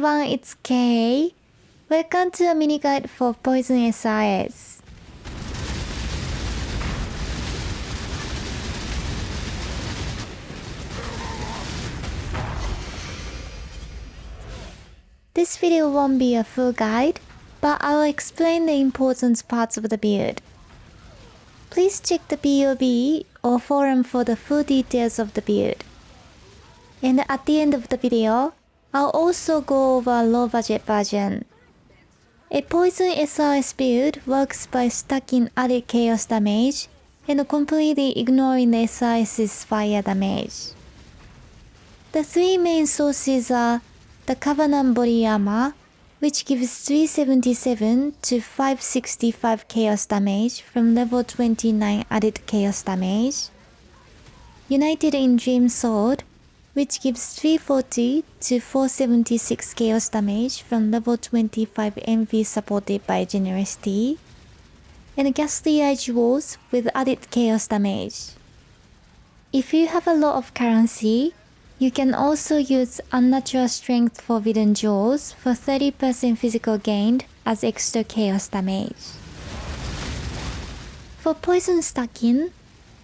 everyone, it's Kay. Welcome to a mini guide for Poison SRS. This video won't be a full guide, but I will explain the important parts of the build. Please check the POB or forum for the full details of the build. And at the end of the video, I'll also go over a low budget version. A Poison SRS build works by stacking added chaos damage and completely ignoring the SRS's fire damage. The three main sources are the Covenant Body Armor, which gives 377 to 565 chaos damage from level 29 added chaos damage. United in Dream Sword, which gives 340 to 476 chaos damage from level 25 MV supported by Generosity. And Ghastly Eye Jewels with added chaos damage. If you have a lot of currency, you can also use Unnatural Strength Forbidden Jewels for 30% physical gain as extra chaos damage. For poison stacking,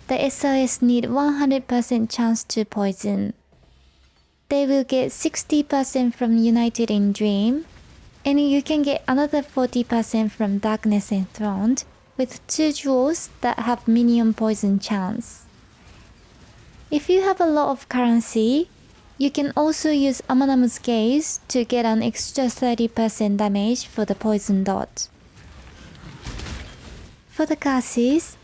the SRS need 100% chance to poison. They will get 60% from United in Dream, and you can get another 40% from Darkness Enthroned with 2 jewels that have minion poison chance. If you have a lot of currency, you can also use Amanam's Gaze to get an extra 30% damage for the poison dot. For the curses,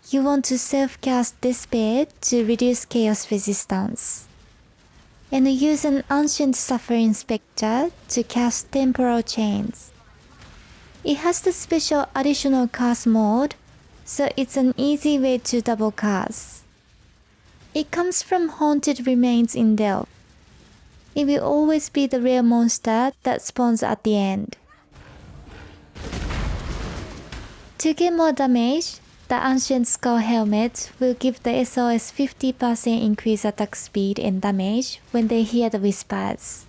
you want to self-cast Despair to reduce chaos resistance. And use an Ancient Suffering Spectre to cast Temporal Chains. It has the special additional cast mode, so it's an easy way to double cast. It comes from Haunted Remains in Delph. It will always be the rare monster that spawns at the end. To get more damage, the Ancient Skull Helmet will give the SRS 50% increased attack speed and damage when they hear the whispers.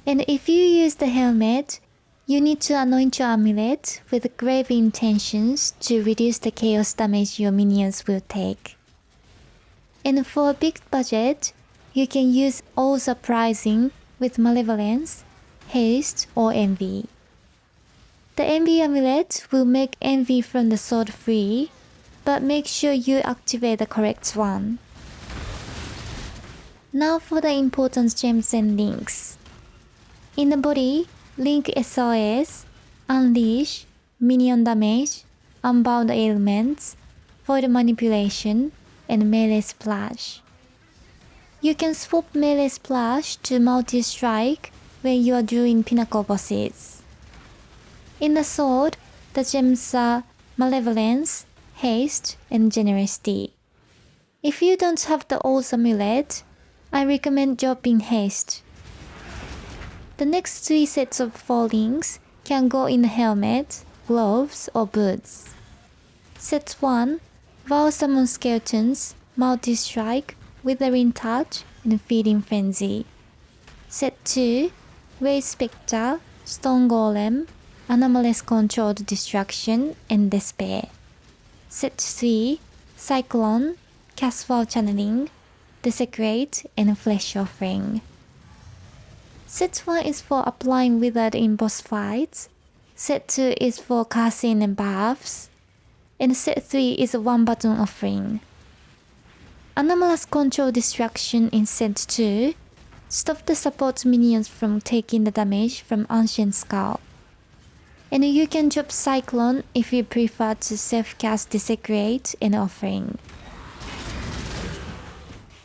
And if you use the helmet, you need to anoint your amulet with grave intentions to reduce the chaos damage your minions will take. And for a big budget, you can use All Surprising with Malevolence, Haste, or Envy. The Envy amulet will make Envy from the sword free, but make sure you activate the correct one. Now for the important gems and links. In the body, link SRS, Unleash, Minion Damage, Unbound Ailments, Void Manipulation, and Melee Splash. You can swap Melee Splash to Multi-Strike when you are doing Pinnacle bosses. In the sword, the gems are Malevolence, Haste, and Generosity. If you don't have the old amulet, I recommend dropping Haste. The next 3 sets of 4 links can go in the helmet, gloves, or boots. Set 1, Vow Summon Skeletons, Multi-Strike, Withering Touch, and Feeding Frenzy. Set 2, Raise Spectre, Stone Golem, Anomalous Controlled Destruction, and Despair. Set 3, Cyclone, Caswell Channeling, Desecrate, and Flesh Offering. Set 1 is for applying Withered in boss fights, Set 2 is for casting and buffs, and Set 3 is a 1 button offering. Anomalous Control Destruction in Set 2 stop the support minions from taking the damage from Ancient Skull. And you can drop Cyclone if you prefer to self-cast Desecrate and Offering.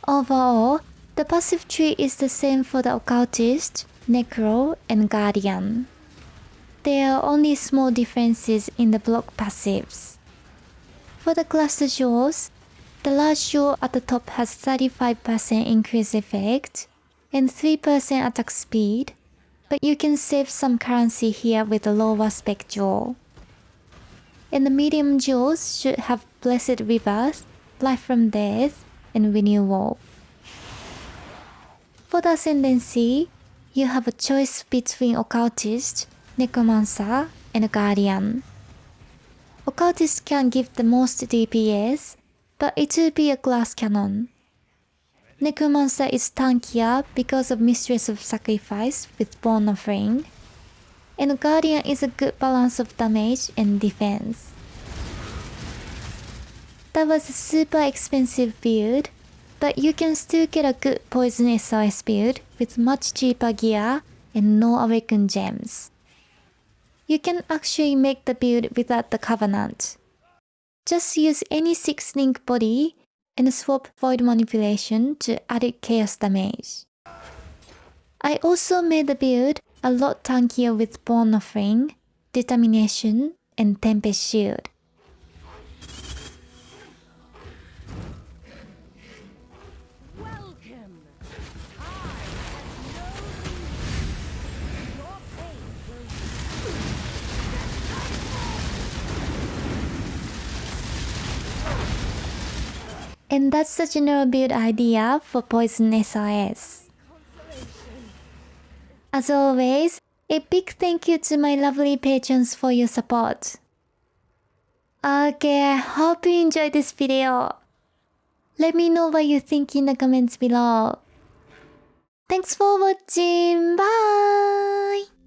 Overall, the passive tree is the same for the Occultist, Necro, and Guardian. There are only small differences in the block passives. For the cluster jewels, the large jewel at the top has 35% increase effect and 3% attack speed, but you can save some currency here with the lower spec jewel. And the medium jewels should have Blessed Rebirth, Life from Death, and Renewal. For the Ascendancy, you have a choice between Occultist, Necromancer, and Guardian. Occultist can give the most DPS, but it will be a glass cannon. Necromancer is tankier because of Mistress of Sacrifice with Bone Offering, and Guardian is a good balance of damage and defense. That was a super expensive build, but you can still get a good Poison SRS build with much cheaper gear and no Awakened Gems. You can actually make the build without the Covenant. Just use any 6-link body and swap Void Manipulation to added chaos damage. I also made the build a lot tankier with Bone Offering, Determination, and Tempest Shield. And that's the general build idea for Poison SRS. As always, a big thank you to my lovely patrons for your support. Okay, I hope you enjoyed this video. Let me know what you think in the comments below. Thanks for watching, bye!